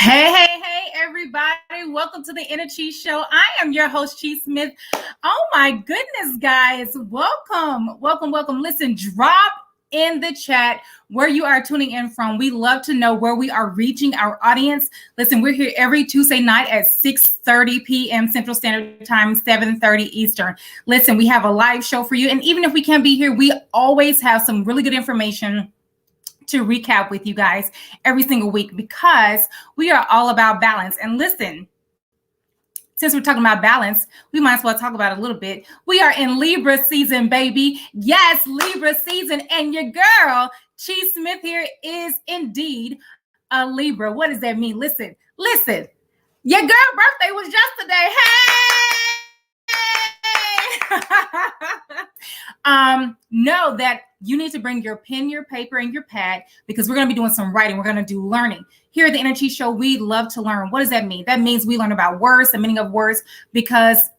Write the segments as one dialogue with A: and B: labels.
A: Hey, everybody. Welcome to the InEarthgie Show. I am your host, Chi Smith. Oh, my goodness, guys. Welcome. Listen, drop in the chat where you are tuning in from. We love to know where we are reaching our audience. Listen, we're here every Tuesday night at 6:30 p.m. Central Standard Time, 7:30 Eastern. Listen, we have a live show for you. And even if we can't be here, we always have some really good information to recap with you guys every single week because we are all about balance. And listen, since we're talking about balance, we might as well talk about it a little bit. We are in Libra season, baby. Yes, Libra season. And your girl, Chi Smith here, is indeed a Libra. What does that mean? Listen. Your girl birthday was yesterday. Hey! Know that you need to bring your pen, your paper, and your pad because we're going to be doing some writing. We're going to do learning. Here at the InEarthgie Show, we love to learn. What does that mean? That means we learn about words, the meaning of words, because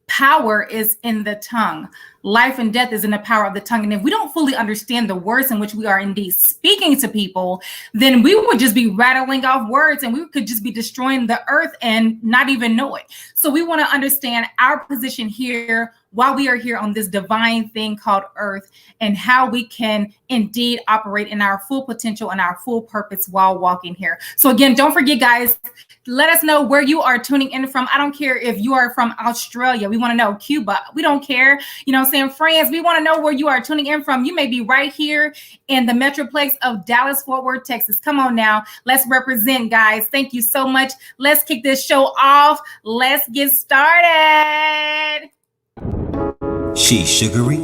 A: power is in the tongue. Life and death is in the power of the tongue. And if we don't fully understand the words in which we are indeed speaking to people, then we would just be rattling off words and we could just be destroying the earth and not even know it. So we want to understand our position here while we are here on this divine thing called earth and how we can indeed operate in our full potential and our full purpose while walking here. So again, don't forget, guys, let us know where you are tuning in from. I don't care if you are from Australia. We want to know Cuba. We don't care. You know what I'm saying? France, we want to know where you are tuning in from. You may be right here in the Metroplex of Dallas-Fort Worth, Texas. Come on now. Let's represent, guys. Thank you so much. Let's kick this show off. Let's get started.
B: She's sugary,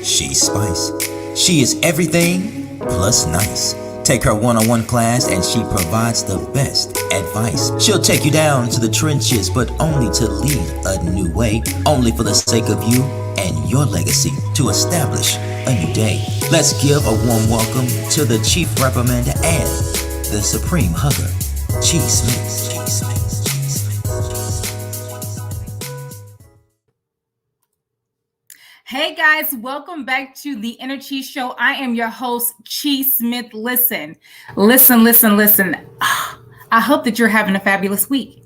B: she's spice. She is everything plus nice. Take her one-on-one class and she provides the best advice. She'll take you down to the trenches, but only to lead a new way. Only for the sake of you and your legacy to establish a new day. Let's give a warm welcome to the Chief Reprimander and the Supreme Hugger, Chi Smith.
A: Hey guys, welcome back to the InEarthgie Show. I am your host, Chi Smith. Listen. I hope that you're having a fabulous week.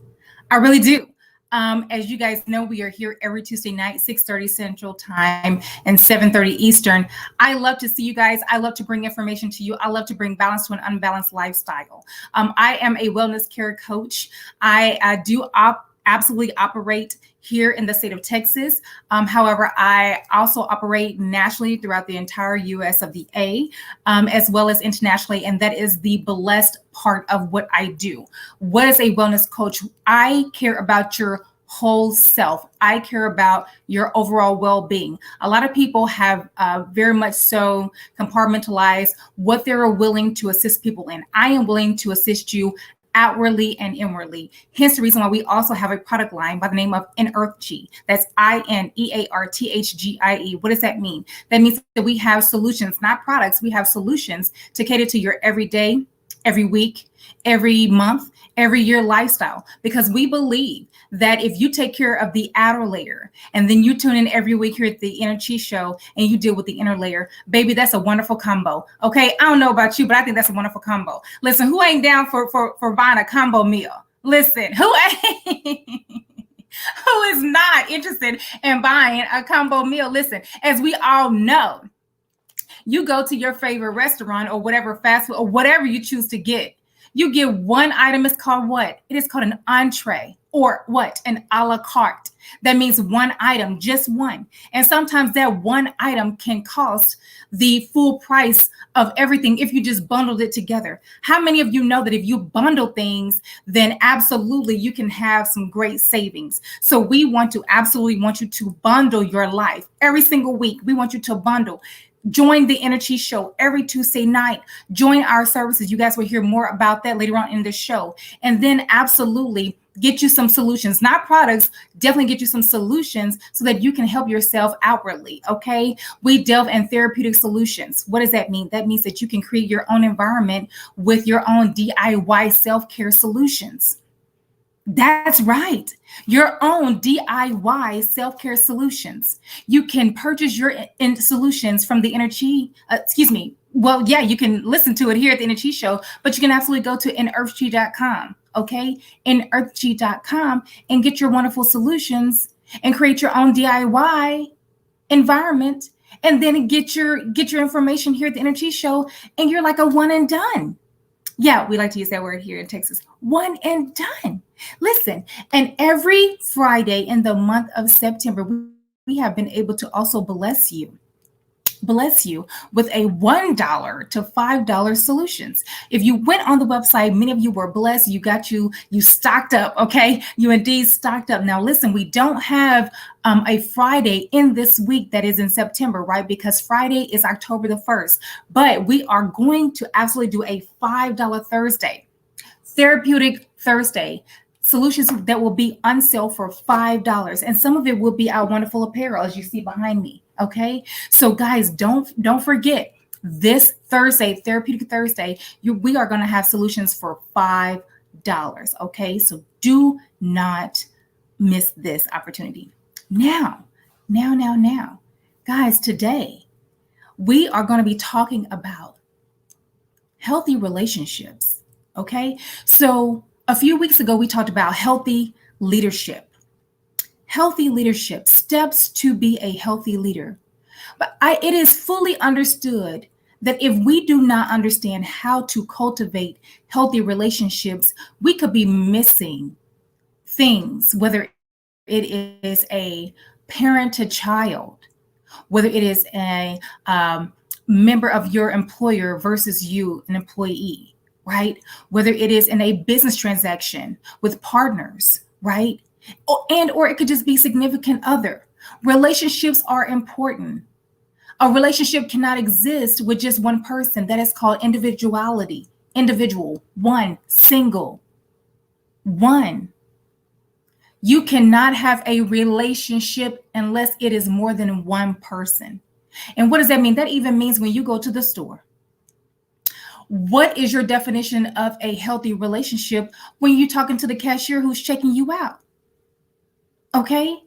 A: I really do. As you guys know, we are here every Tuesday night, 6:30 Central Time and 7:30 Eastern. I love to see you guys. I love to bring information to you. I love to bring balance to an unbalanced lifestyle. I am a wellness care coach. I do absolutely operate here in the state of Texas. However, I also operate nationally throughout the entire US of the A, as well as internationally. And that is the blessed part of what I do. What is a wellness coach? I care about your whole self. I care about your overall well-being. A lot of people have very much so compartmentalized what they're willing to assist people in. I am willing to assist you outwardly and inwardly. Hence the reason why we also have a product line by the name of InEarthgie. That's INEARTHGIE. What does that mean? That means that we have solutions, not products. We have solutions to cater to your everyday, every week, every month, every year lifestyle, because we believe that if you take care of the outer layer and then you tune in every week here at the InEarthgie Show and you deal with the inner layer, baby, that's a wonderful combo. Okay, I don't know about you, but I think that's a wonderful combo. Listen, who ain't down for buying a combo meal? Listen, who is not interested in buying a combo meal? Listen, as we all know, you go to your favorite restaurant or whatever fast food or whatever you choose to get. You get one item. It's called what? It is called an entree or what? An a la carte. That means one item, just one. And sometimes that one item can cost the full price of everything if you just bundled it together. How many of you know that if you bundle things, then absolutely you can have some great savings? So we absolutely want you to bundle your life every single week. We want you to bundle. Join the InEarthgie Show every Tuesday night. Join our services. You guys will hear more about that later on in the show. And then absolutely get you some solutions, not products, definitely get you some solutions so that you can help yourself outwardly, okay? We delve in therapeutic solutions. What does that mean? That means that you can create your own environment with your own DIY self-care solutions. That's right. Your own DIY self-care solutions. You can purchase your solutions from the InEarthgie, excuse me. Well, yeah, you can listen to it here at the InEarthgie Show, but you can absolutely go to InEarthgie.com, okay? InEarthgie.com and get your wonderful solutions and create your own DIY environment, and then get your information here at the InEarthgie Show, and you're like a one and done. Yeah, we like to use that word here in Texas. One and done. Listen, and every Friday in the month of September, we have been able to also bless you with a $1 to $5 solutions. If you went on the website, many of you were blessed. You stocked up, okay? You indeed stocked up. Now, listen, we don't have a Friday in this week that is in September, right? Because Friday is October the 1st, but we are going to absolutely do a $5 Thursday, Therapeutic Thursday. Solutions that will be on sale for $5, and some of it will be our wonderful apparel, as you see behind me. Okay, so guys, don't forget this Thursday, Therapeutic Thursday. We are going to have solutions for $5. Okay, so do not miss this opportunity. Now, guys, today we are going to be talking about healthy relationships. Okay, so a few weeks ago, we talked about healthy leadership. Healthy leadership, steps to be a healthy leader. But it is fully understood that if we do not understand how to cultivate healthy relationships, we could be missing things, whether it is a parent to child, whether it is a member of your employer versus you, an employee, right? Whether it is in a business transaction with partners, right? Or it could just be significant other. Relationships are important. A relationship cannot exist with just one person. That is called individuality. Individual, one, single, one. You cannot have a relationship unless it is more than one person. And what does that mean? That even means when you go to the store. What is your definition of a healthy relationship when you're talking to the cashier who's checking you out? Okay?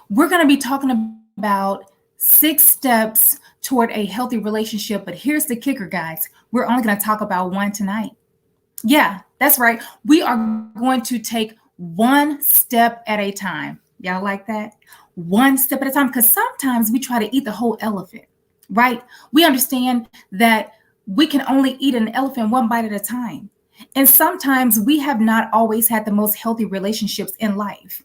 A: We're going to be talking about 6 steps toward a healthy relationship, but here's the kicker, guys. We're only going to talk about one tonight. Yeah, that's right. We are going to take one step at a time. Y'all like that? One step at a time, because sometimes we try to eat the whole elephant, right? We understand that we can only eat an elephant one bite at a time. And sometimes we have not always had the most healthy relationships in life.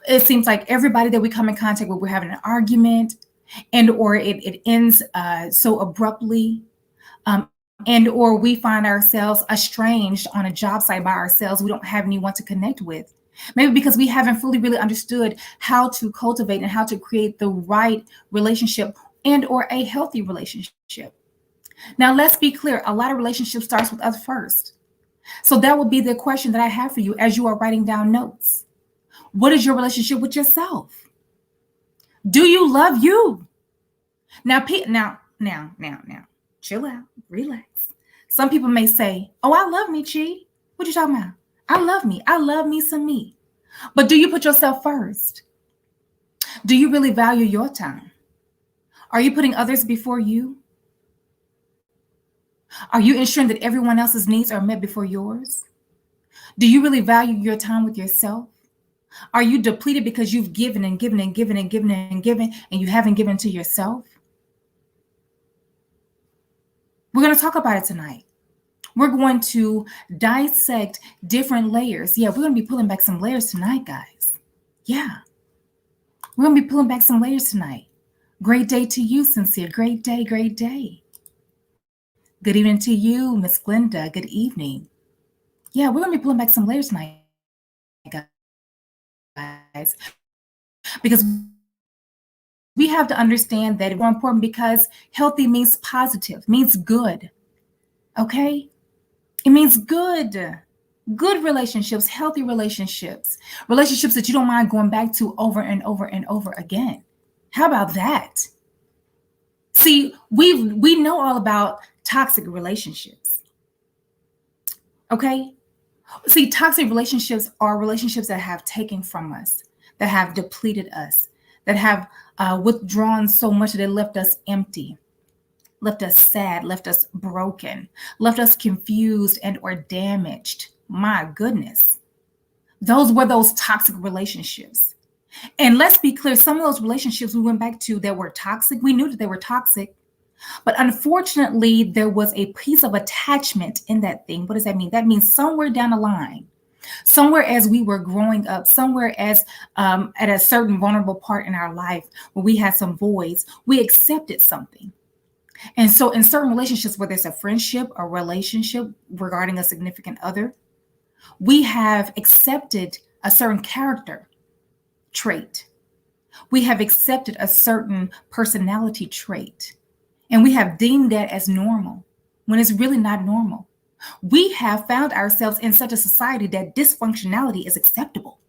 A: It seems like everybody that we come in contact with, we're having an argument, or it ends so abruptly, or we find ourselves estranged on a job site by ourselves. We don't have anyone to connect with. Maybe because we haven't fully really understood how to cultivate and how to create the right relationship or a healthy relationship. Now, let's be clear. A lot of relationships starts with us first. So that will be the question that I have for you as you are writing down notes. What is your relationship with yourself? Do you love you? Now, chill out, relax. Some people may say, oh, I love me, Chi. What you talking about? I love me some me. But do you put yourself first? Do you really value your time? Are you putting others before you? Are you ensuring that everyone else's needs are met before yours? Do you really value your time with yourself? Are you depleted because you've given and given and given and given and given, and you haven't given to yourself? We're going to talk about it tonight. We're going to dissect different layers. Yeah, we're going to be pulling back some layers tonight, guys. Yeah. We're going to be pulling back some layers tonight. Great day to you, Sincere. Great day, great day. Good evening to you, Miss Glenda. Good evening. Yeah, we're going to be pulling back some layers tonight, guys. Because we have to understand that it's more important, because healthy means positive, means good. Okay? It means good. Good relationships, healthy relationships, relationships that you don't mind going back to over and over and over again. How about that? See, we know all about toxic relationships. Okay? See, toxic relationships are relationships that have taken from us, that have depleted us, that have withdrawn so much that it left us empty, left us sad, left us broken, left us confused and or damaged. My goodness. Those were those toxic relationships. And let's be clear, some of those relationships we went back to that were toxic, we knew that they were toxic. But unfortunately, there was a piece of attachment in that thing. What does that mean? That means somewhere down the line, somewhere as we were growing up, somewhere as at a certain vulnerable part in our life where we had some voids, we accepted something. And so in certain relationships, whether it's a friendship, a relationship regarding a significant other, we have accepted a certain character trait. We have accepted a certain personality trait. And we have deemed that as normal when it's really not normal. We have found ourselves in such a society that dysfunctionality is acceptable.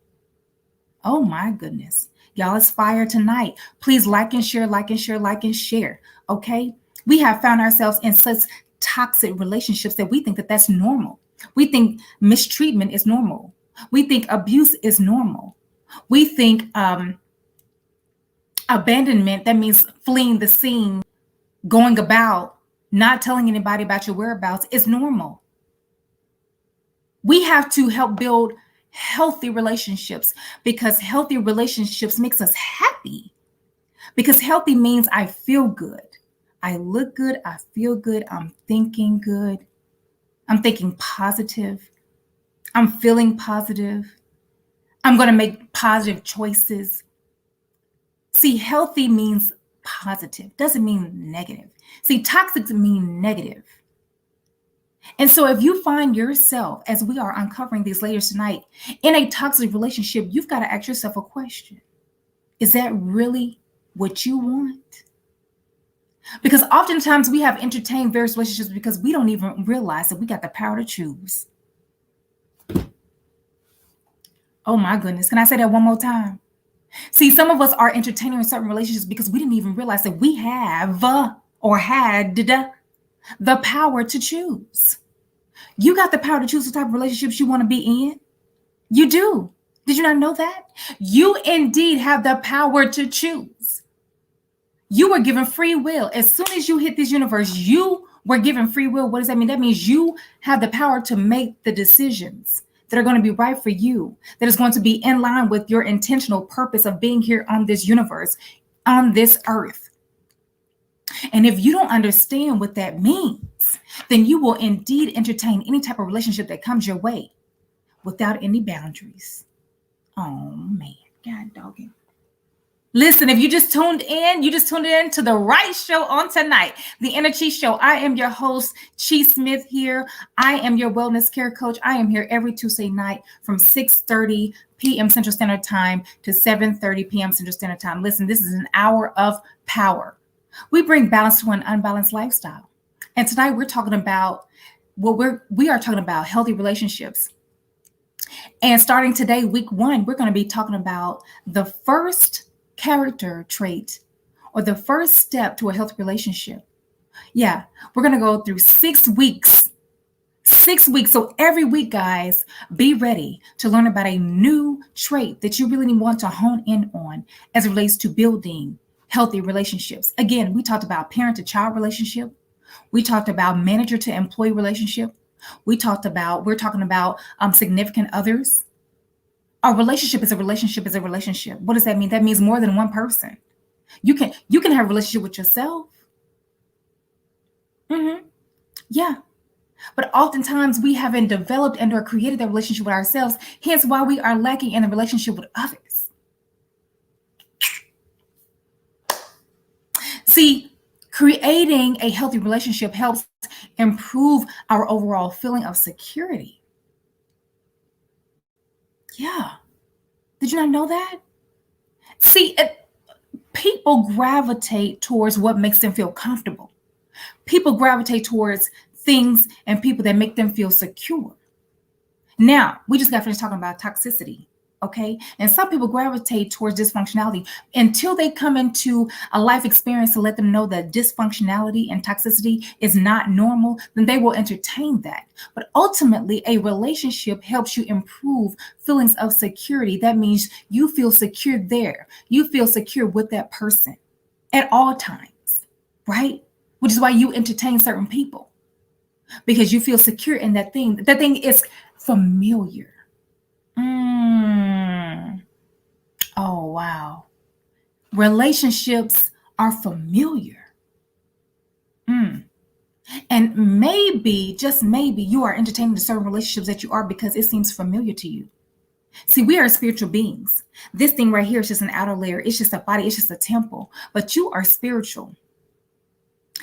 A: Oh my goodness. Y'all, it's fire tonight. Please like and share, like and share, like and share. Okay? We have found ourselves in such toxic relationships that we think that that's normal. We think mistreatment is normal. We think abuse is normal. We think abandonment, that means fleeing the scene, going about, not telling anybody about your whereabouts, is normal. We have to help build healthy relationships because healthy relationships makes us happy. Because healthy means I feel good. I look good. I feel good. I'm thinking good. I'm thinking positive. I'm feeling positive. I'm going to make positive choices. See, healthy means positive, doesn't mean negative. See, toxic mean negative. And so if you find yourself, as we are uncovering these layers tonight, in a toxic relationship, you've got to ask yourself a question. Is that really what you want? Because oftentimes we have entertained various relationships because we don't even realize that we got the power to choose. Oh my goodness. Can I say that one more time? See, some of us are entertaining certain relationships because we didn't even realize that we have or had the power to choose. You got the power to choose the type of relationships you want to be in. You do. Did you not know that? You indeed have the power to choose. You were given free will. As soon as you hit this universe, you were given free will. What does that mean? That means you have the power to make the decisions that are going to be right for you, that is going to be in line with your intentional purpose of being here on this universe, on this earth. And if you don't understand what that means, then you will indeed entertain any type of relationship that comes your way without any boundaries. Oh man, God doggone. Listen, if you just tuned in to the right show on tonight, the Inner Chi Show. I am your host, Chi Smith here. I am your wellness care coach. I am here every Tuesday night from 6:30 p.m. Central Standard Time to 7:30 p.m. Central Standard Time. Listen, this is an hour of power. We bring balance to an unbalanced lifestyle. And tonight we're talking about we are talking about healthy relationships. And starting today, week 1, we're going to be talking about the first character trait or the first step to a healthy relationship. Yeah, we're going to go through 6 weeks. 6 weeks. So every week, guys, be ready to learn about a new trait that you really want to hone in on as it relates to building healthy relationships. Again, we talked about parent to child relationship. We talked about manager to employee relationship. We're talking about significant others. A relationship is a relationship is a relationship. What does that mean? That means more than one person. You can have a relationship with yourself. Yeah. But oftentimes we haven't developed and or created that relationship with ourselves. Hence why we are lacking in the relationship with others. See, creating a healthy relationship helps improve our overall feeling of security. Yeah. Did you not know that? See, people gravitate towards what makes them feel comfortable. People gravitate towards things and people that make them feel secure. Now, we just got finished talking about toxicity Okay. And some people gravitate towards dysfunctionality until they come into a life experience to let them know that dysfunctionality and toxicity is not normal, then they will entertain that. But ultimately, a relationship helps you improve feelings of security. That means you feel secure there. You feel secure with that person at all times, right? Which is why you entertain certain people, because you feel secure in that thing. That thing is familiar. Oh, wow. Relationships are familiar. And maybe, just maybe, you are entertaining the certain relationships that you are because it seems familiar to you. See, we are spiritual beings. This thing right here is just an outer layer. It's just a body. It's just a temple. But you are spiritual.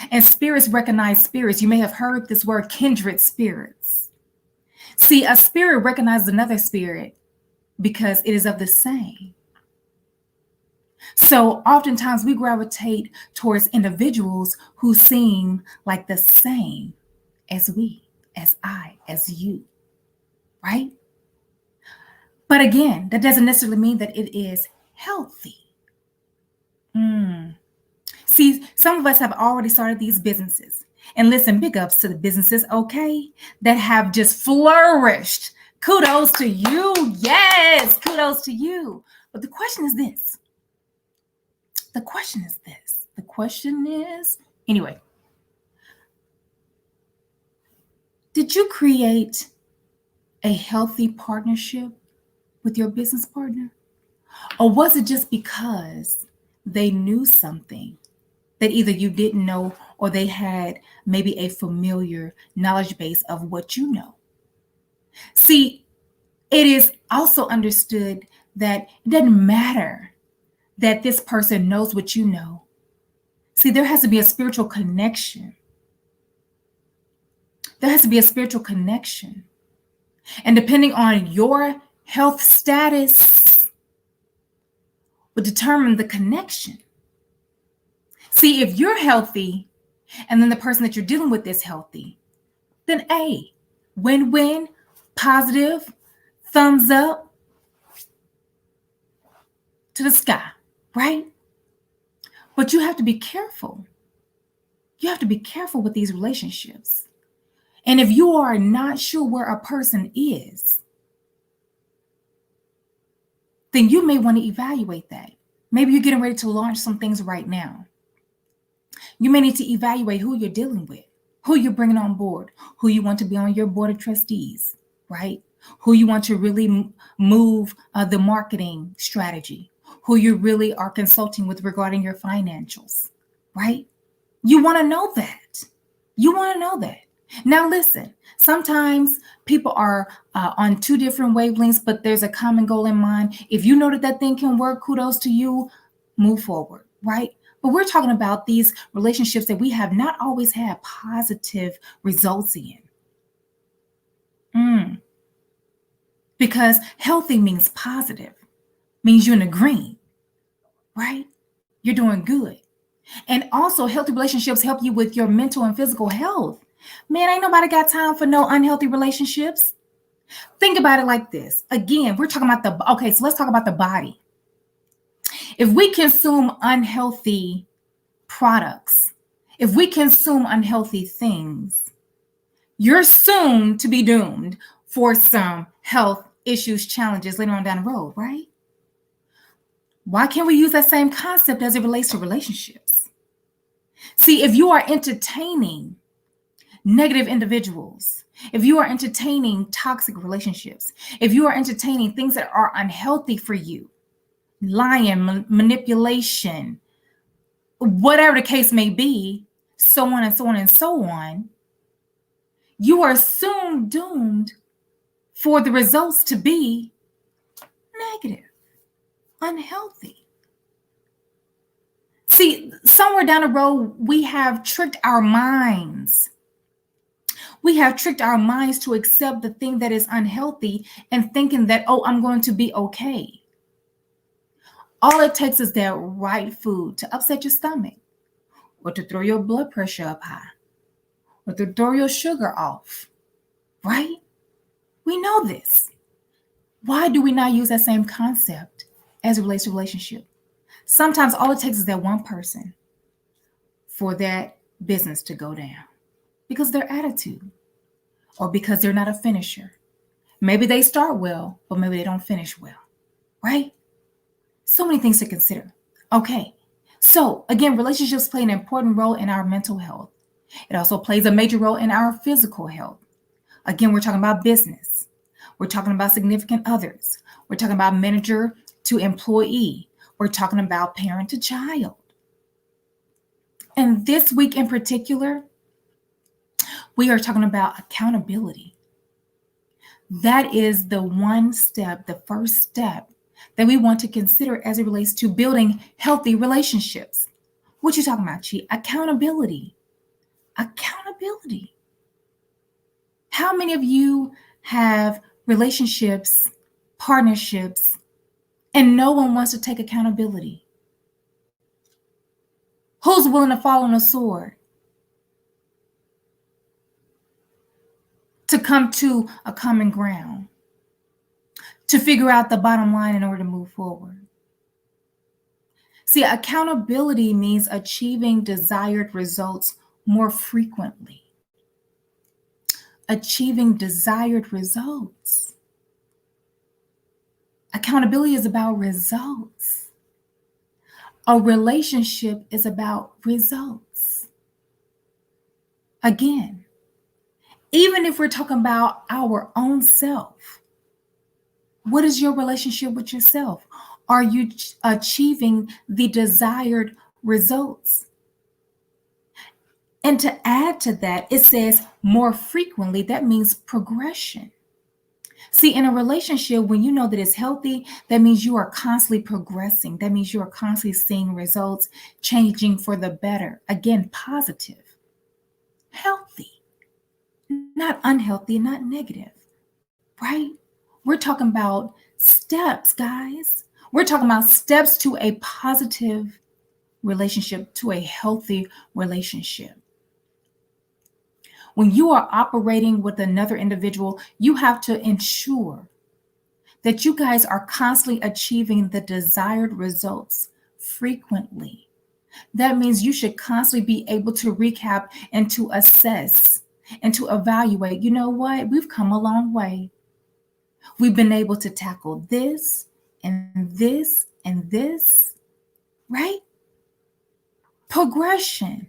A: And spirits recognize spirits. You may have heard this word, kindred spirits. See, a spirit recognizes another spirit because it is of the same. So oftentimes we gravitate towards individuals who seem like the same as we, as I, as you, right? But again, that doesn't necessarily mean that it is healthy. See, some of us have already started these businesses. And listen, big ups to the businesses, okay, that have just flourished. Kudos to you. Yes, kudos to you. But the question is this. Anyway, did you create a healthy partnership with your business partner? Or was it just because they knew something that either you didn't know or they had maybe a familiar knowledge base of what you know? See, it is also understood that it doesn't matter that this person knows what you know. See, there has to be a spiritual connection. There has to be a spiritual connection. And depending on your health status will determine the connection. See, if you're healthy and then the person that you're dealing with is healthy, then A, win-win, positive, thumbs up to the sky, right? But you have to be careful. You have to be careful with these relationships. And if you are not sure where a person is, then you may want to evaluate that. Maybe you're getting ready to launch some things right now. You may need to evaluate who you're dealing with, who you're bringing on board, who you want to be on your board of trustees, right? Who you want to really move the marketing strategy, who you really are consulting with regarding your financials, right? You want to know that. You want to know that. Now, listen, sometimes people are on two different wavelengths, but there's a common goal in mind. If you know that that thing can work, kudos to you, move forward, right? But we're talking about these relationships that we have not always had positive results in. Because healthy means positive, means you're in the green, right? You're doing good. And also healthy relationships help you with your mental and physical health. Man, ain't nobody got time for no unhealthy relationships. Think about it like this. Again, we're talking about so let's talk about the body. If we consume unhealthy products, if we consume unhealthy things, you're soon to be doomed for some health issues, challenges later on down the road, right? Why can't we use that same concept as it relates to relationships? See, if you are entertaining negative individuals, if you are entertaining toxic relationships, if you are entertaining things that are unhealthy for you, lying, manipulation, whatever the case may be, so on and so on and so on, you are soon doomed for the results to be negative, unhealthy. See, somewhere down the road, we have tricked our minds. We have tricked our minds to accept the thing that is unhealthy and thinking that, oh, I'm going to be okay. All it takes is that right food to upset your stomach, or to throw your blood pressure up high, or to throw your sugar off, right? We know this. Why do we not use that same concept as it relates to relationship? Sometimes all it takes is that one person for that business to go down because of their attitude or because they're not a finisher. Maybe they start well, but maybe they don't finish well, right? So many things to consider. Okay, so again, relationships play an important role in our mental health. It also plays a major role in our physical health. Again, we're talking about business. We're talking about significant others. We're talking about manager to employee. We're talking about parent to child. And this week in particular, we are talking about accountability. That is the one step, the first step that we want to consider as it relates to building healthy relationships. What you talking about, Chi? Accountability. Accountability. How many of you have relationships, partnerships, and no one wants to take accountability? Who's willing to fall on a sword to come to a common ground, to figure out the bottom line in order to move forward? See, accountability means achieving desired results more frequently. Achieving desired results. Accountability is about results. A relationship is about results. Again, even if we're talking about our own self, what is your relationship with yourself? Are you achieving the desired results? And to add to that, it says more frequently. That means progression. See, in a relationship, when you know that it's healthy, that means you are constantly progressing. That means you are constantly seeing results, changing for the better. Again, positive, healthy, not unhealthy, not negative, right? We're talking about steps, guys. We're talking about steps to a positive relationship, to a healthy relationship. When you are operating with another individual, you have to ensure that you guys are constantly achieving the desired results frequently. That means you should constantly be able to recap and to assess and to evaluate. You know what? We've come a long way. We've been able to tackle this and this and this, right? Progression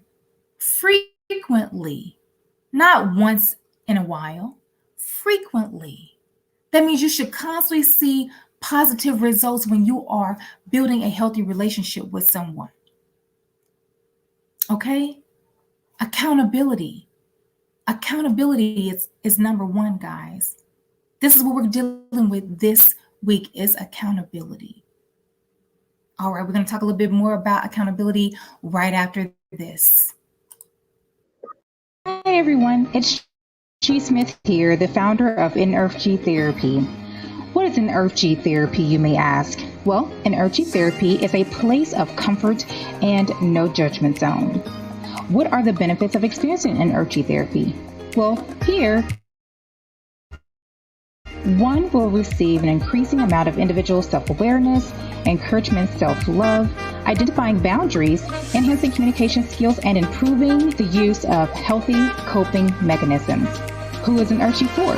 A: frequently. Not once in a while, frequently. That means you should constantly see positive results when you are building a healthy relationship with someone. Okay? Accountability. Accountability is number one, guys. This is what we're dealing with this week is accountability. All right, we're going to talk a little bit more about accountability right after this.
C: Hi everyone, it's Chi Smith here, the founder of InEarthgie Therapy. What is InEarthgie Therapy, you may ask? Well, InEarthgie Therapy is a place of comfort and no judgment zone. What are the benefits of experiencing InEarthgie Therapy? Well, here, one will receive an increasing amount of individual self-awareness, encouragement, self-love, identifying boundaries, enhancing communication skills, and improving the use of healthy coping mechanisms. Who is InEarthgie for?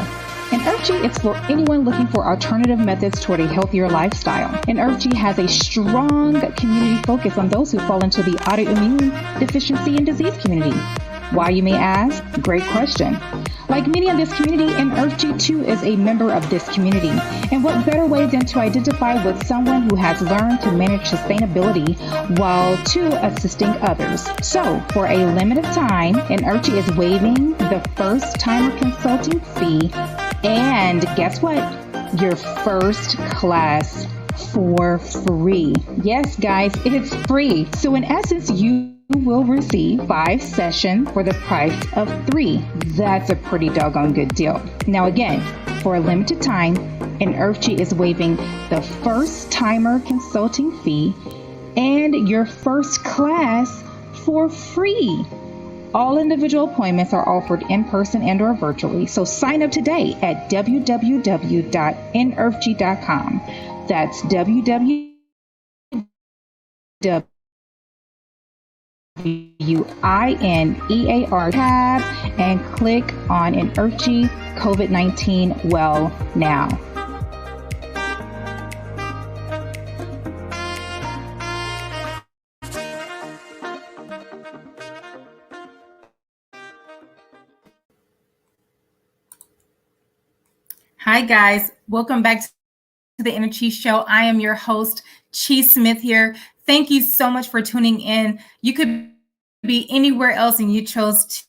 C: InEarthgie is for anyone looking for alternative methods toward a healthier lifestyle. InEarthgie has a strong community focus on those who fall into the autoimmune, deficiency, and disease community. Why, you may ask? Great question. Like many in this community, InEarthgie too is a member of this community. And what better way than to identify with someone who has learned to manage sustainability while too assisting others. So, for a limited time, InEarthgie is waiving the first-timer consulting fee and guess what? Your first class for free. Yes, guys, it is free. So in essence, you will receive 5 sessions for the price of 3. That's a pretty doggone good deal. Now again, for a limited time, InEarthgie is waiving the first-timer consulting fee and your first class for free. All individual appointments are offered in person and or virtually, so sign up today at www.InEarthgie.com. That's www.InEarthgie.com tab and click on InEarthgie COVID-19 Well Now.
A: Hi, guys. Welcome back to the Inner Chi Show. I am your host, Chi Smith here. Thank you so much for tuning in. You could be anywhere else and you chose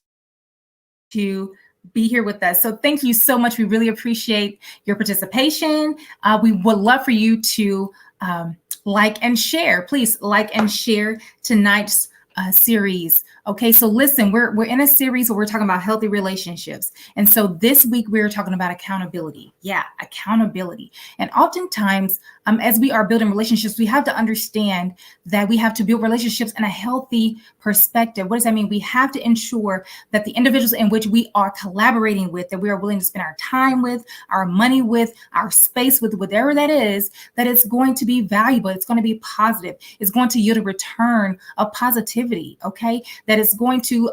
A: to be here with us. So thank you so much. We really appreciate your participation. We would love for you to like and share. Please like and share tonight's series. Okay, so listen, we're in a series where we're talking about healthy relationships. And so this week we're talking about accountability. Yeah, accountability. And oftentimes, as we are building relationships, we have to understand that we have to build relationships in a healthy perspective. What does that mean? We have to ensure that the individuals in which we are collaborating with, that we are willing to spend our time with, our money with, our space with, whatever that is, that it's going to be valuable. It's going to be positive. It's going to yield a return of positivity. Okay, that is going to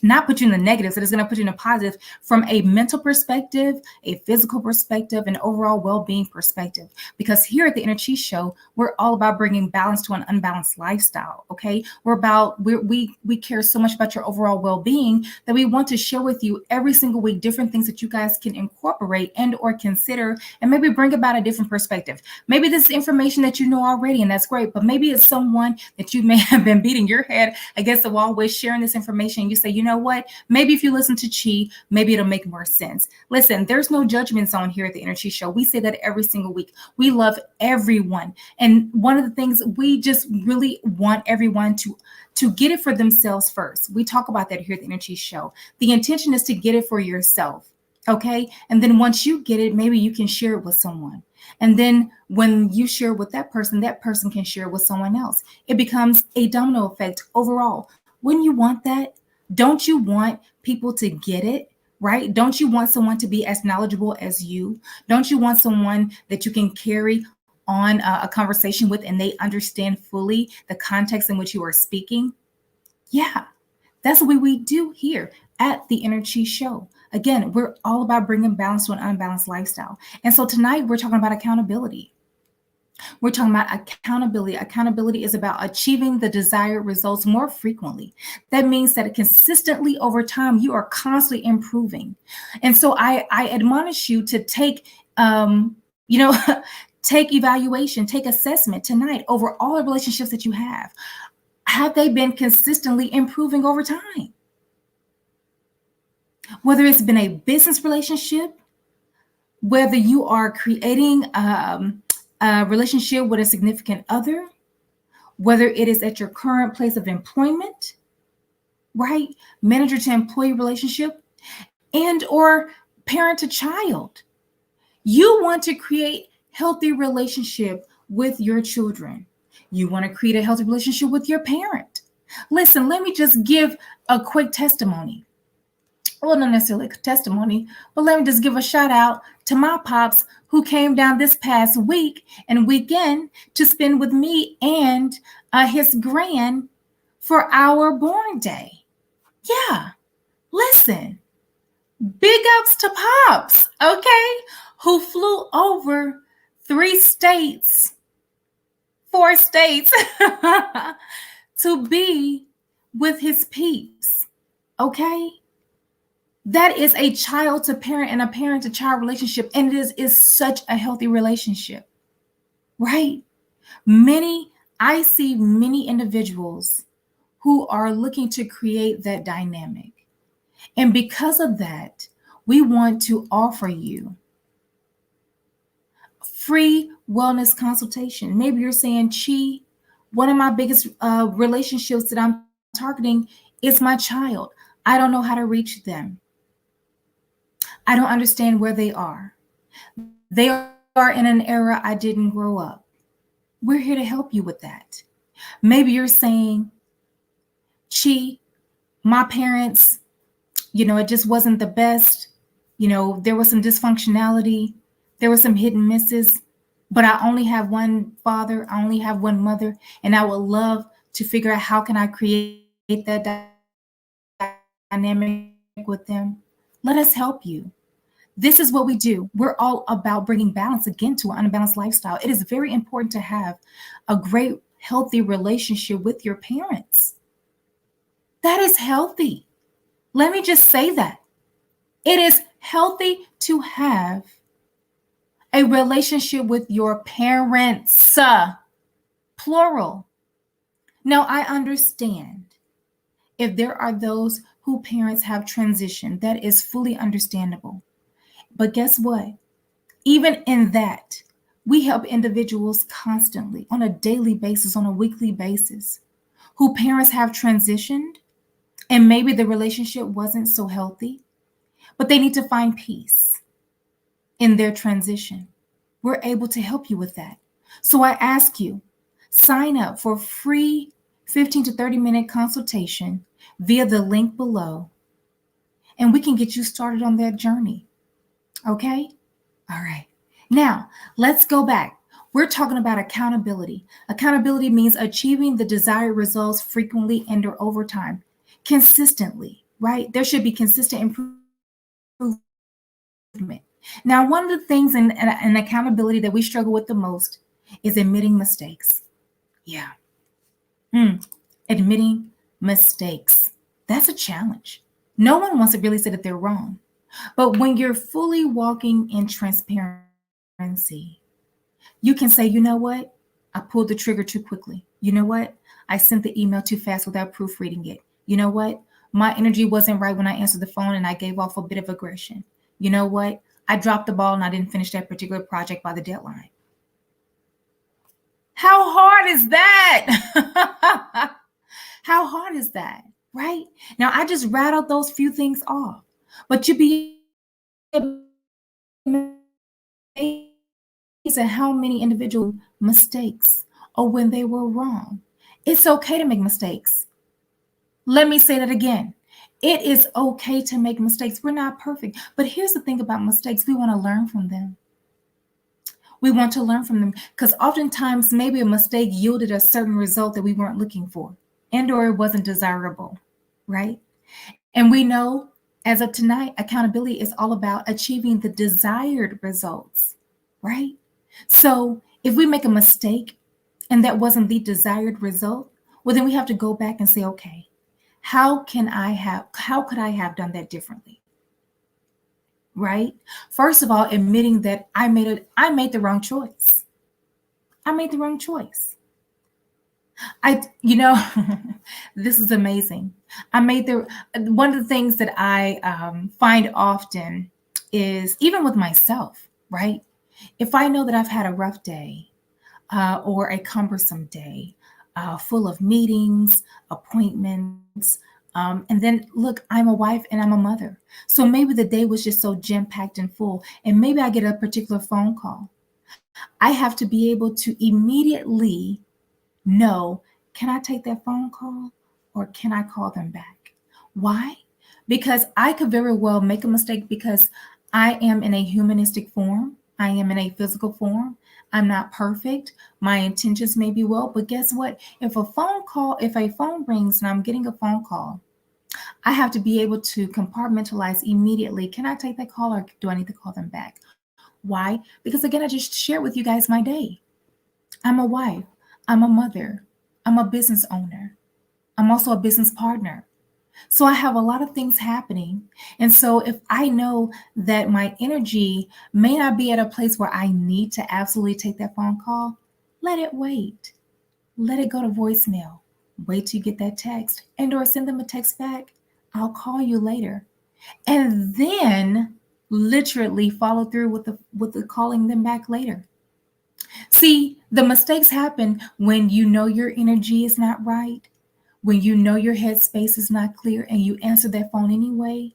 A: not put you in the negatives, that is going to put you in a positive from a mental perspective, a physical perspective, and overall well-being perspective. Because here at the Inner Chi Show, we're all about bringing balance to an unbalanced lifestyle. Okay, we care so much about your overall well-being that we want to share with you every single week different things that you guys can incorporate and or consider, and maybe bring about a different perspective. Maybe this is information that you know already, and that's great. But maybe it's someone that you may have been beating your head against the wall with, sharing this information. You say, you know what? Maybe if you listen to Chi, maybe it'll make more sense. Listen, there's no judgment zone here at the Inner Chi Show. We say that every single week. We love everyone. And one of the things we just really want everyone to get it for themselves first. We talk about that here at the Inner Chi Show. The intention is to get it for yourself. Okay. And then once you get it, maybe you can share it with someone. And then when you share with that person can share with someone else. It becomes a domino effect overall. Wouldn't you want that? Don't you want people to get it, right? Don't you want someone to be as knowledgeable as you? Don't you want someone that you can carry on a conversation with and they understand fully the context in which you are speaking? Yeah, that's what we do here at the Inner Chi Show. Again, we're all about bringing balance to an unbalanced lifestyle. And so tonight we're talking about accountability. We're talking about accountability. Accountability is about achieving the desired results more frequently. That means that consistently over time, you are constantly improving. And so I admonish you to take, take evaluation, take assessment tonight over all the relationships that you have. Have they been consistently improving over time? Whether it's been a business relationship, whether you are creating a relationship with a significant other, whether it is at your current place of employment, right? Manager to employee relationship, and or parent to child. You want to create healthy relationship with your children. You want to create a healthy relationship with your parent. Listen, let me just give a quick testimony. Well, not necessarily a testimony, but let me just give a shout out to my pops who came down this past week and weekend to spend with me and his grand for our born day. Yeah, listen, big ups to Pops, okay, who flew over 4 states to be with his peeps, okay? That is a child to parent and a parent to child relationship. And it is such a healthy relationship, right? I see many individuals who are looking to create that dynamic. And because of that, we want to offer you free wellness consultation. Maybe you're saying, Chi, one of my biggest relationships that I'm targeting is my child. I don't know how to reach them. I don't understand where they are. They are in an era I didn't grow up. We're here to help you with that. Maybe you're saying, Chi, my parents, it just wasn't the best. There was some dysfunctionality. There were some hit and misses, but I only have one father. I only have one mother. And I would love to figure out how can I create that dynamic with them. Let us help you. This is what we do. We're all about bringing balance again to an unbalanced lifestyle. It is very important to have a great, healthy relationship with your parents. That is healthy. Let me just say that. It is healthy to have a relationship with your parents, plural. Now, I understand if there are those whose parents have transitioned, that is fully understandable. But guess what? Even in that, we help individuals constantly on a daily basis, on a weekly basis, who parents have transitioned, and maybe the relationship wasn't so healthy, but they need to find peace in their transition. We're able to help you with that. So I ask you, sign up for free 15 to 30-minute consultation via the link below, and we can get you started on that journey. Okay? All right. Now, let's go back. We're talking about accountability. Accountability means achieving the desired results frequently and or over time, consistently, right? There should be consistent improvement. Now, one of the things in accountability that we struggle with the most is admitting mistakes. Yeah. Admitting mistakes. That's a challenge. No one wants to really say that they're wrong. But when you're fully walking in transparency, you can say, you know what? I pulled the trigger too quickly. You know what? I sent the email too fast without proofreading it. You know what? My energy wasn't right when I answered the phone and I gave off a bit of aggression. You know what? I dropped the ball and I didn't finish that particular project by the deadline. How hard is that? How hard is that? Right? Now, I just rattled those few things off. But you'd be amazed at how many individual mistakes or when they were wrong. It's okay to make mistakes. Let me say that again. It is okay to make mistakes. We're not perfect. But here's the thing about mistakes. We want to learn from them. We want to learn from them because oftentimes maybe a mistake yielded a certain result that we weren't looking for and or it wasn't desirable, right? And we know as of tonight, accountability is all about achieving the desired results, right? So if we make a mistake and that wasn't the desired result, well, then we have to go back and say, okay, how could I have done that differently? Right? First of all, admitting that I made the wrong choice. I made the wrong choice. This is amazing. One of the things that I find often is even with myself, right? If I know that I've had a rough day or a cumbersome day full of meetings, appointments, and then look, I'm a wife and I'm a mother. So maybe the day was just so jam-packed and full, and maybe I get a particular phone call. I have to be able to immediately know, can I take that phone call or can I call them back? Why? Because I could very well make a mistake because I am in a humanistic form. I am in a physical form. I'm not perfect. My intentions may be well, but guess what? If a phone rings and I'm getting a phone call, I have to be able to compartmentalize immediately. Can I take that call or do I need to call them back? Why? Because again, I just shared with you guys my day. I'm a wife. I'm a mother. I'm a business owner. I'm also a business partner. So I have a lot of things happening. And so if I know that my energy may not be at a place where I need to absolutely take that phone call, let it wait. Let it go to voicemail. Wait till you get that text and or send them a text back. I'll call you later. And then literally follow through with the calling them back later. See, the mistakes happen when you know your energy is not right, when you know your headspace is not clear and you answer that phone anyway.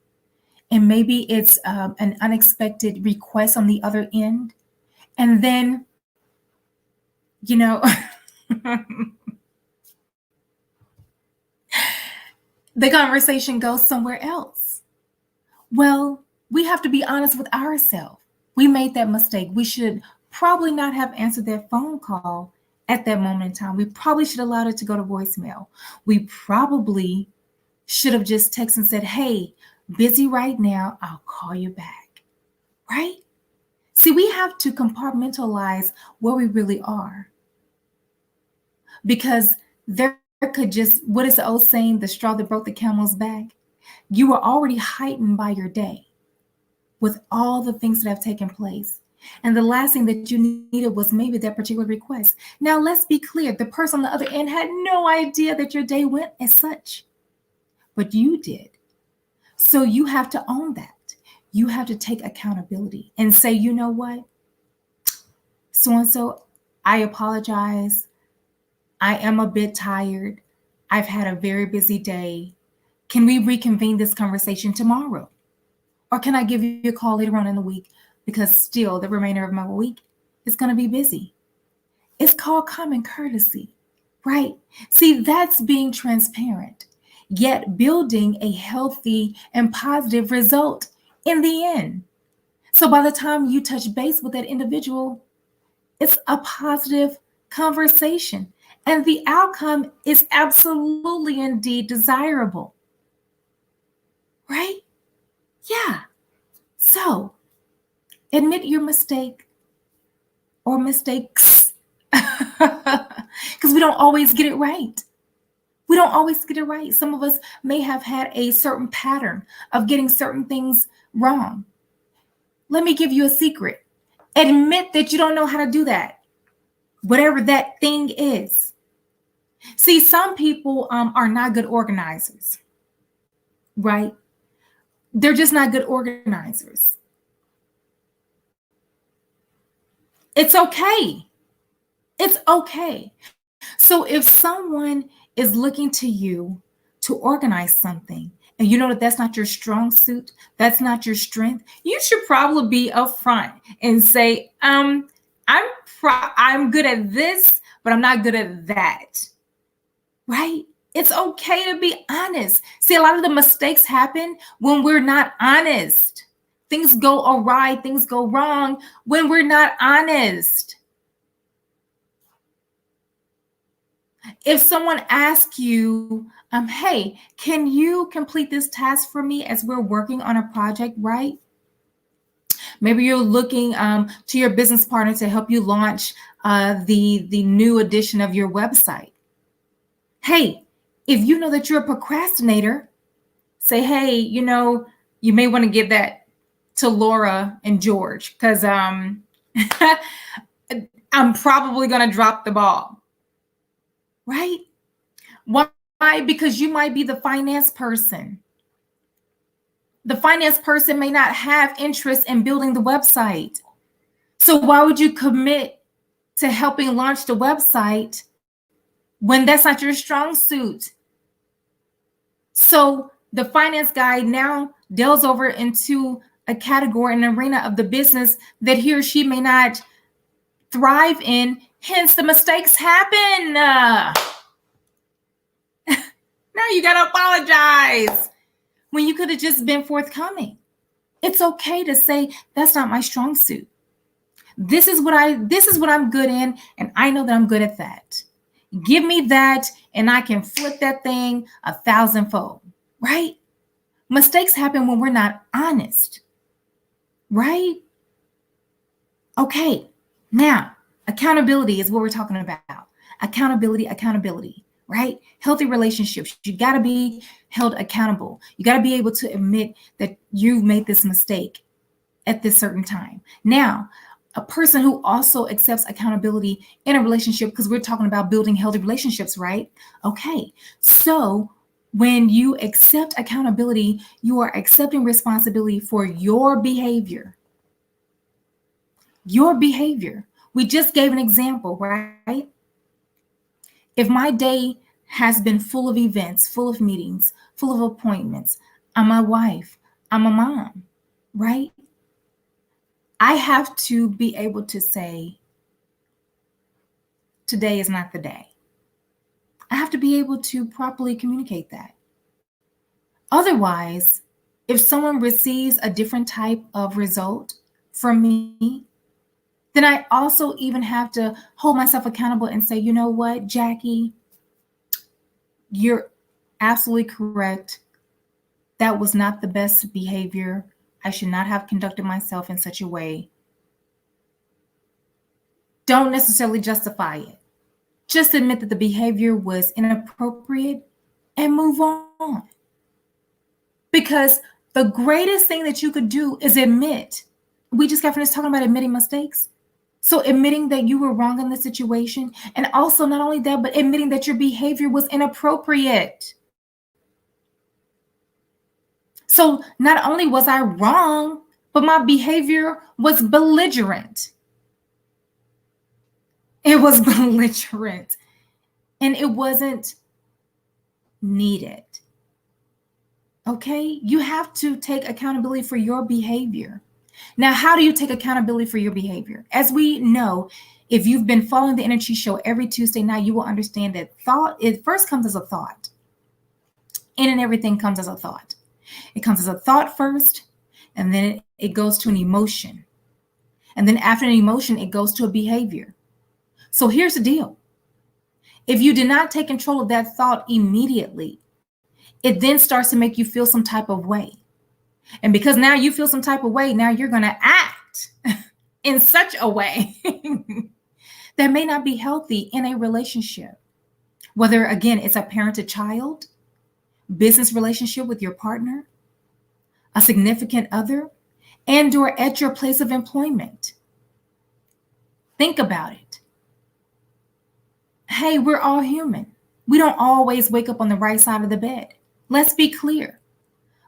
A: And maybe it's an unexpected request on the other end. And then, the conversation goes somewhere else. Well, we have to be honest with ourselves. We made that mistake. We should probably not have answered that phone call at that moment in time. We probably should have allowed it to go to voicemail. We probably should have just texted and said, hey, busy right now, I'll call you back, right? See, we have to compartmentalize where we really are, because there could just, what is the old saying, the straw that broke the camel's back? You were already heightened by your day with all the things that have taken place. And the last thing that you needed was maybe that particular request. Now, let's be clear. The person on the other end had no idea that your day went as such, but you did. So you have to own that. You have to take accountability and say, you know what? So-and-so, I apologize. I am a bit tired. I've had a very busy day. Can we reconvene this conversation tomorrow? Or can I give you a call later on in the week? Because still the remainder of my week is going to be busy. It's called common courtesy, right? See, that's being transparent, yet building a healthy and positive result in the end. So by the time you touch base with that individual, it's a positive conversation. And the outcome is absolutely indeed desirable, right? Yeah. So admit your mistake or mistakes, because we don't always get it right. We don't always get it right. Some of us may have had a certain pattern of getting certain things wrong. Let me give you a secret. Admit that you don't know how to do that, whatever that thing is. See, some people are not good organizers, right? They're just not good organizers. It's okay. It's okay. So if someone is looking to you to organize something, and you know that that's not your strong suit, that's not your strength, you should probably be upfront and say, I'm good at this, but I'm not good at that, right? It's okay to be honest. See, a lot of the mistakes happen when we're not honest. Things go awry, things go wrong when we're not honest. If someone asks you, hey, can you complete this task for me as we're working on a project, right? Maybe you're looking to your business partner to help you launch the new edition of your website. Hey, if you know that you're a procrastinator, say, hey, you may want to give that to Laura and George, because I'm probably going to drop the ball, right? Why? Because you might be the finance person. The finance person may not have interest in building the website. So why would you commit to helping launch the website when that's not your strong suit? So the finance guy now delves over into a category, an arena of the business that he or she may not thrive in. Hence, the mistakes happen. Now you got to apologize when you could have just been forthcoming. It's okay to say, that's not my strong suit. This is what I'm good in, and I know that I'm good at that. Give me that, and I can flip that thing 1,000-fold, right? Mistakes happen when we're not honest, right? Okay, now accountability is what we're talking about. Accountability, right? Healthy relationships. You got to be held accountable. You got to be able to admit that you've made this mistake at this certain time. Now, a person who also accepts accountability in a relationship, because we're talking about building healthy relationships, right? Okay, so when you accept accountability, you are accepting responsibility for your behavior. Your behavior. We just gave an example, right? If my day has been full of events, full of meetings, full of appointments, I'm a wife, I'm a mom, right? I have to be able to say, today is not the day. I have to be able to properly communicate that. Otherwise, if someone receives a different type of result from me, then I also even have to hold myself accountable and say, you know what, Jackie, you're absolutely correct. That was not the best behavior. I should not have conducted myself in such a way. Don't necessarily justify it. Just admit that the behavior was inappropriate and move on. Because the greatest thing that you could do is admit. We just got finished talking about admitting mistakes. So admitting that you were wrong in the situation, and also not only that, but admitting that your behavior was inappropriate. So not only was I wrong, but my behavior was belligerent. It was belligerent, and it wasn't needed. Okay? You have to take accountability for your behavior. Now, how do you take accountability for your behavior? As we know, if you've been following the Energy Show every Tuesday night, you will understand that thought, it first comes as a thought. And everything comes as a thought. It comes as a thought first, and then it goes to an emotion. And then after an emotion, it goes to a behavior. So here's the deal. If you did not take control of that thought immediately, it then starts to make you feel some type of way. And because now you feel some type of way, now you're going to act in such a way that may not be healthy in a relationship. Whether, again, it's a parent to child, business relationship with your partner, a significant other, and or at your place of employment. Think about it. Hey, we're all human. We don't always wake up on the right side of the bed. Let's be clear.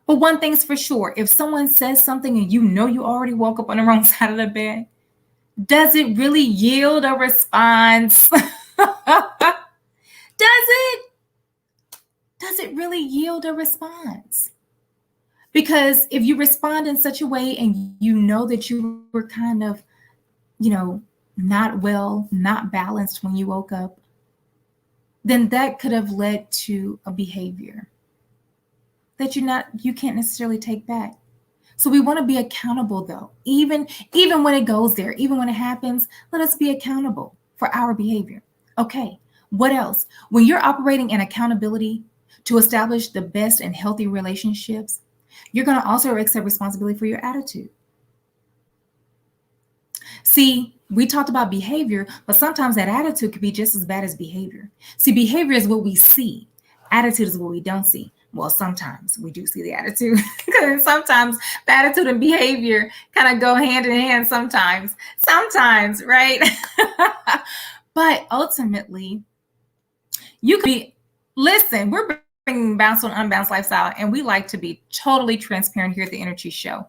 A: But one thing's for sure, if someone says something and you know you already woke up on the wrong side of the bed, does it really yield a response? Does it? Does it really yield a response? Because if you respond in such a way and you know that you were kind of, not well, not balanced when you woke up, then that could have led to a behavior that you can't necessarily take back. So we want to be accountable though. Even when it goes there, even when it happens, let us be accountable for our behavior. Okay, what else? When you're operating in accountability to establish the best and healthy relationships, you're going to also accept responsibility for your attitude. See, we talked about behavior, but sometimes that attitude could be just as bad as behavior. See, behavior is what we see. Attitude is what we don't see. Well, sometimes we do see the attitude because sometimes the attitude and behavior kind of go hand in hand sometimes, right? But ultimately, you could be, listen, we're bringing Bounce on Unbalanced Lifestyle, and we like to be totally transparent here at the Energy Show.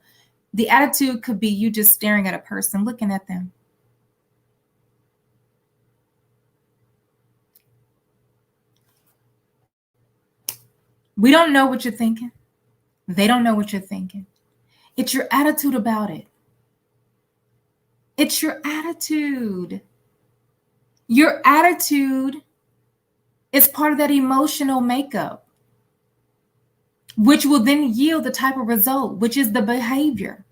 A: The attitude could be you just staring at a person, looking at them. We don't know what you're thinking. They don't know what you're thinking. It's your attitude about it. It's your attitude. Your attitude is part of that emotional makeup, which will then yield the type of result, which is the behavior.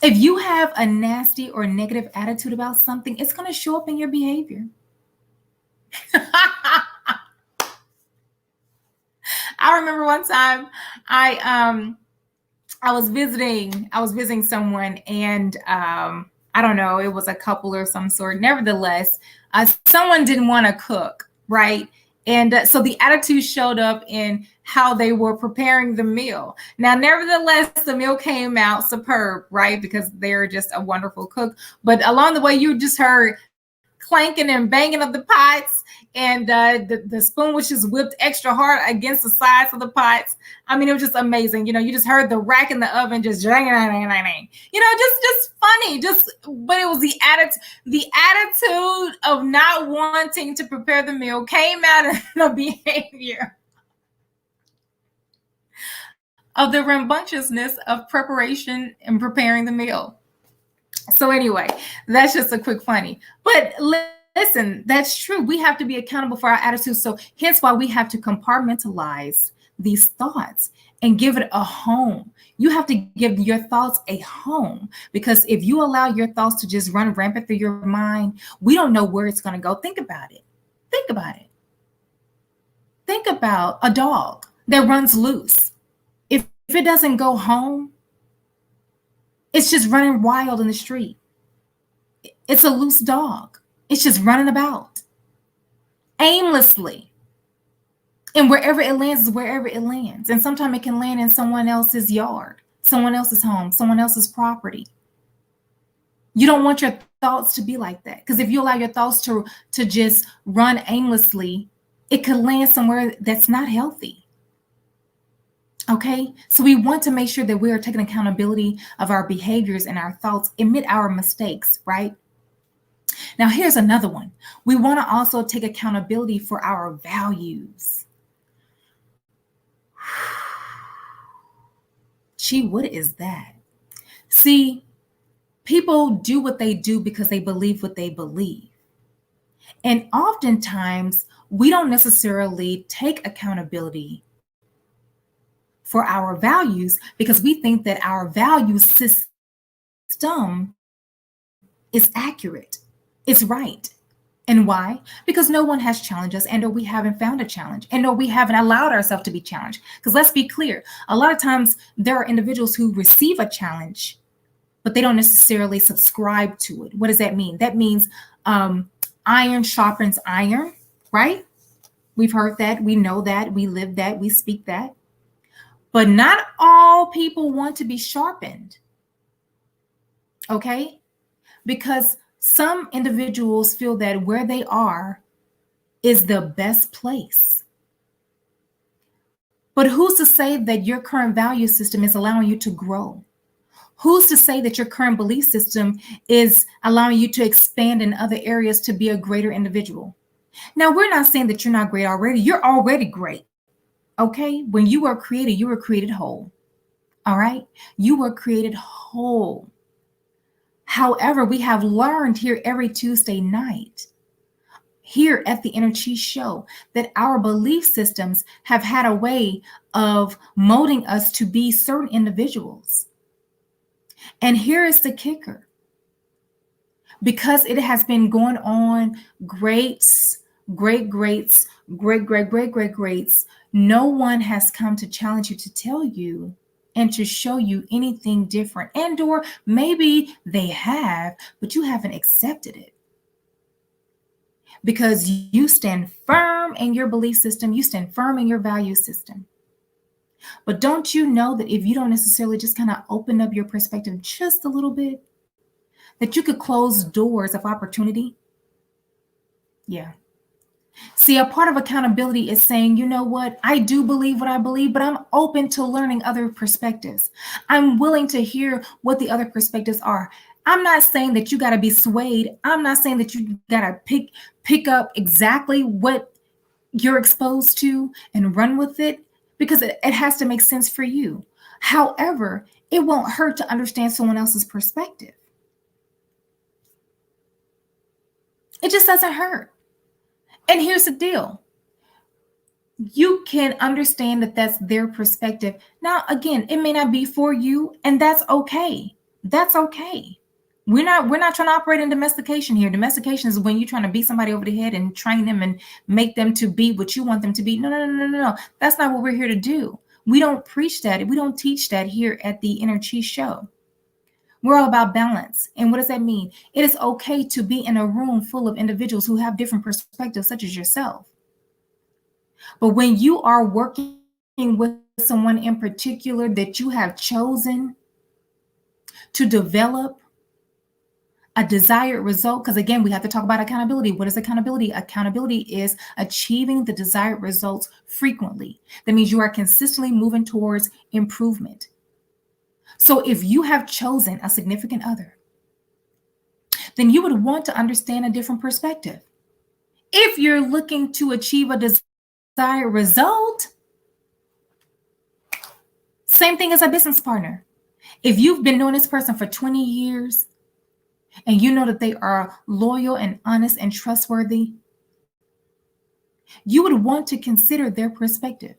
A: If you have a nasty or negative attitude about something, it's going to show up in your behavior. I remember one time I was visiting someone, and I don't know, it was a couple or some sort. Nevertheless, someone didn't want to cook, right? And so the attitude showed up in how they were preparing the meal. Now, nevertheless, the meal came out superb, right? Because they're just a wonderful cook. But along the way, you just heard clanking and banging of the pots, and the spoon was just whipped extra hard against the sides of the pots. I mean, it was just amazing. You just heard the rack in the oven just just funny. But it was the attitude of not wanting to prepare the meal came out in the behavior of the rambunctiousness of preparation and preparing the meal. So anyway, that's just a quick funny. But Listen, that's true. We have to be accountable for our attitudes. So hence why we have to compartmentalize these thoughts and give it a home. You have to give your thoughts a home, because if you allow your thoughts to just run rampant through your mind, we don't know where it's going to go. Think about it. Think about it. Think about a dog that runs loose. If it doesn't go home, it's just running wild in the street. It's a loose dog. It's just running about aimlessly. And wherever it lands is wherever it lands. And sometimes it can land in someone else's yard, someone else's home, someone else's property. You don't want your thoughts to be like that, because if you allow your thoughts to just run aimlessly, it could land somewhere that's not healthy. Okay, so we want to make sure that we are taking accountability of our behaviors and our thoughts, admit our mistakes, right? Now, here's another one. We want to also take accountability for our values. Gee, what is that? See, people do what they do because they believe what they believe. And oftentimes, we don't necessarily take accountability for our values because we think that our value system is accurate, it's right. And why? Because no one has challenged us, and or we haven't found a challenge, and or we haven't allowed ourselves to be challenged. Because let's be clear, a lot of times there are individuals who receive a challenge, but they don't necessarily subscribe to it. What does that mean? That means iron sharpens iron, right? We've heard that, we know that, we live that, we speak that. But not all people want to be sharpened, okay? Because some individuals feel that where they are is the best place. But who's to say that your current value system is allowing you to grow? Who's to say that your current belief system is allowing you to expand in other areas to be a greater individual? Now, we're not saying that you're not great already. You're already great. Okay, when you were created whole. All right, you were created whole. However, we have learned here every Tuesday night, here at the InEarthgie Show, that our belief systems have had a way of molding us to be certain individuals. And here is the kicker. Because it has been going on greats, no one has come to challenge you, to tell you and to show you anything different. And or maybe they have, but you haven't accepted it. Because you stand firm in your belief system, you stand firm in your value system. But don't you know that if you don't necessarily just kind of open up your perspective just a little bit, that you could close doors of opportunity? Yeah. See, a part of accountability is saying, you know what, I do believe what I believe, but I'm open to learning other perspectives. I'm willing to hear what the other perspectives are. I'm not saying that you got to be swayed. I'm not saying that you got to pick up exactly what you're exposed to and run with it, because it has to make sense for you. However, it won't hurt to understand someone else's perspective. It just doesn't hurt. And here's the deal. You can understand that that's their perspective. Now, again, it may not be for you, and that's okay. That's okay. We're not trying to operate in domestication here. Domestication is when you're trying to beat somebody over the head and train them and make them to be what you want them to be. No. That's not what we're here to do. We don't preach that. We don't teach that here at the InEarthgie Show. We're all about balance. And what does that mean? It is okay to be in a room full of individuals who have different perspectives, such as yourself. But when you are working with someone in particular that you have chosen to develop a desired result, because again, we have to talk about accountability. What is accountability? Accountability is achieving the desired results frequently. That means you are consistently moving towards improvement. So if you have chosen a significant other, then you would want to understand a different perspective. If you're looking to achieve a desired result, same thing as a business partner. If you've been knowing this person for 20 years and you know that they are loyal and honest and trustworthy, you would want to consider their perspective.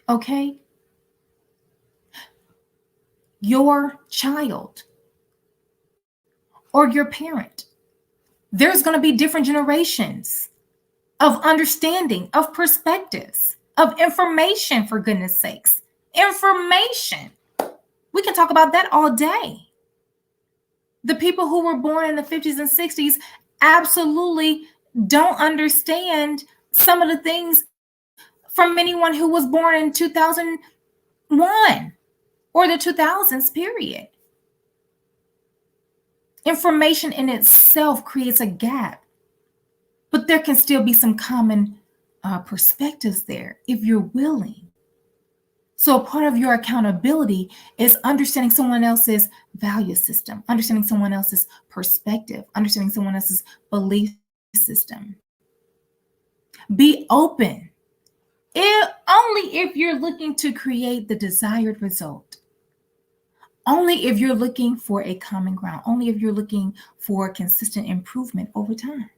A: Okay? Your child or your parent, there's going to be different generations of understanding, of perspectives, of information, for goodness sakes. Information. We can talk about that all day. The people who were born in the 50s and 60s absolutely don't understand some of the things from anyone who was born in 2001 or the 2000s, period. Information in itself creates a gap, but there can still be some common perspectives there if you're willing. So a part of your accountability is understanding someone else's value system, understanding someone else's perspective, understanding someone else's belief system. Be open, only if you're looking to create the desired result. Only if you're looking for a common ground, only if you're looking for consistent improvement over time.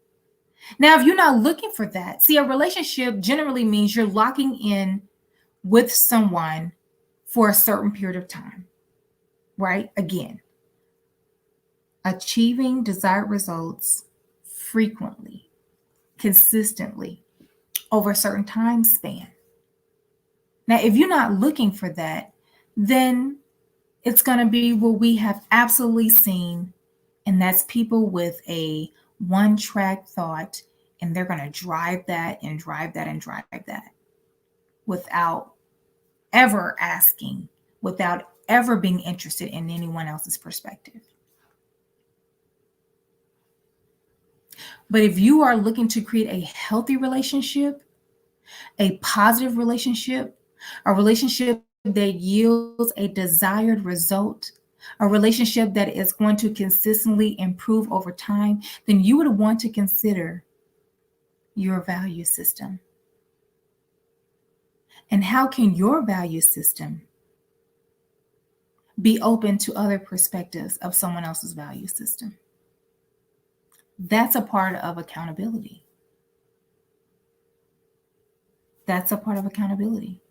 A: Now, if you're not looking for that, see, a relationship generally means you're locking in with someone for a certain period of time, right? Again, achieving desired results frequently, consistently, over a certain time span. Now, if you're not looking for that, then it's going to be what we have absolutely seen, and that's people with a one-track thought, and they're going to drive that and drive that and drive that without ever asking, without ever being interested in anyone else's perspective. But if you are looking to create a healthy relationship, a positive relationship, a relationship that yields a desired result, a relationship that is going to consistently improve over time, then you would want to consider your value system. And how can your value system be open to other perspectives of someone else's value system? That's a part of accountability. That's a part of accountability.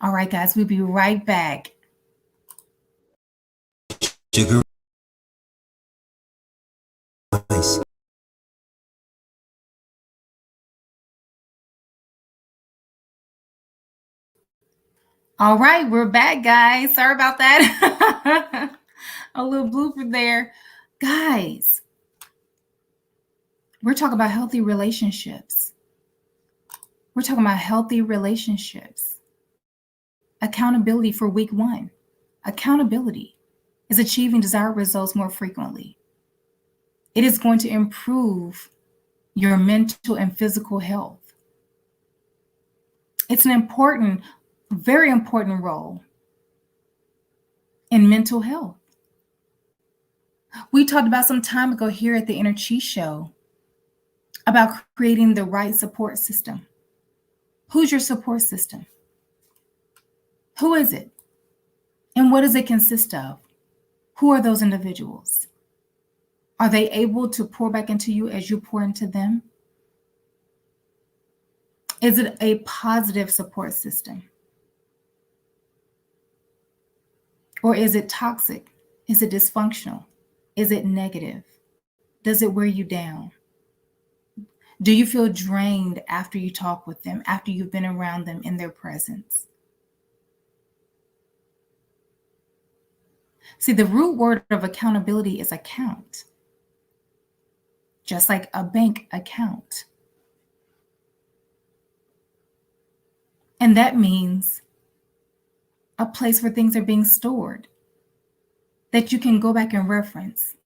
A: All right, guys, we'll be right back.
B: Sugar Spice.
A: All right, we're back, guys. Sorry about that. A little blooper there. Guys, we're talking about healthy relationships. We're talking about healthy relationships. Accountability for week 1. Accountability is achieving desired results more frequently. It is going to improve your mental and physical health. It's an important, very important role in mental health. We talked about some time ago here at the InEarthgie Show about creating the right support system. Who's your support system? Who is it? And what does it consist of? Who are those individuals? Are they able to pour back into you as you pour into them? Is it a positive support system? Or is it toxic? Is it dysfunctional? Is it negative? Does it wear you down? Do you feel drained after you talk with them, after you've been around them in their presence? See, the root word of accountability is account, just like a bank account. And that means a place where things are being stored that you can go back and reference.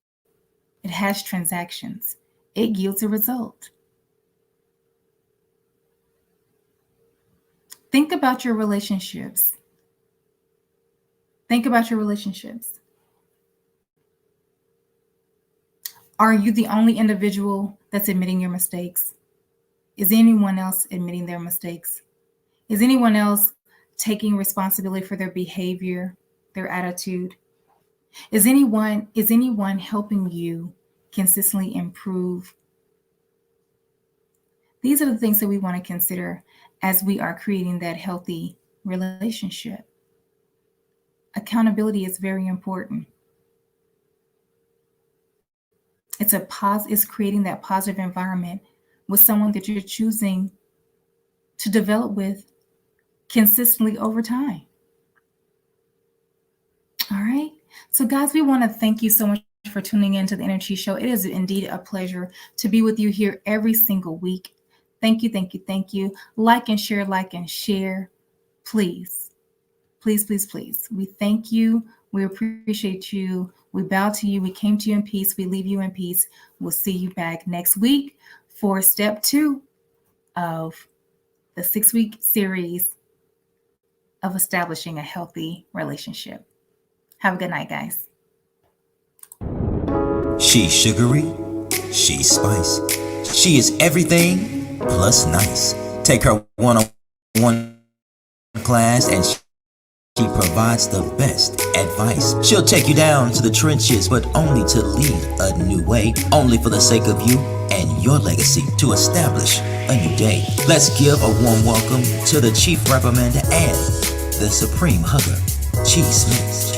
A: It has transactions. It yields a result. Think about your relationships. Think about your relationships. Are you the only individual that's admitting your mistakes? Is anyone else admitting their mistakes? Is anyone else taking responsibility for their behavior, their attitude? Is anyone helping you consistently improve? These are the things that we want to consider as we are creating that healthy relationship. Accountability is very important. It's creating that positive environment with someone that you're choosing to develop with consistently over time. All right. So guys, we want to thank you so much for tuning in to the InEarthgie Show. It is indeed a pleasure to be with you here every single week. Thank you, thank you, thank you. Like and share. Please, please, please, please. We thank you. We appreciate you. We bow to you. We came to you in peace. We leave you in peace. We'll see you back next week for step 2 of the 6-week series of establishing a healthy relationship. Have a good night, guys.
B: She's sugary, she's spice. She is everything plus nice. Take her one-on-one class and she provides the best advice. She'll take you down to the trenches, but only to lead a new way. Only for the sake of you and your legacy, to establish a new day. Let's give a warm welcome to the Chief Reprimander and the Supreme Hugger, Chi Smith.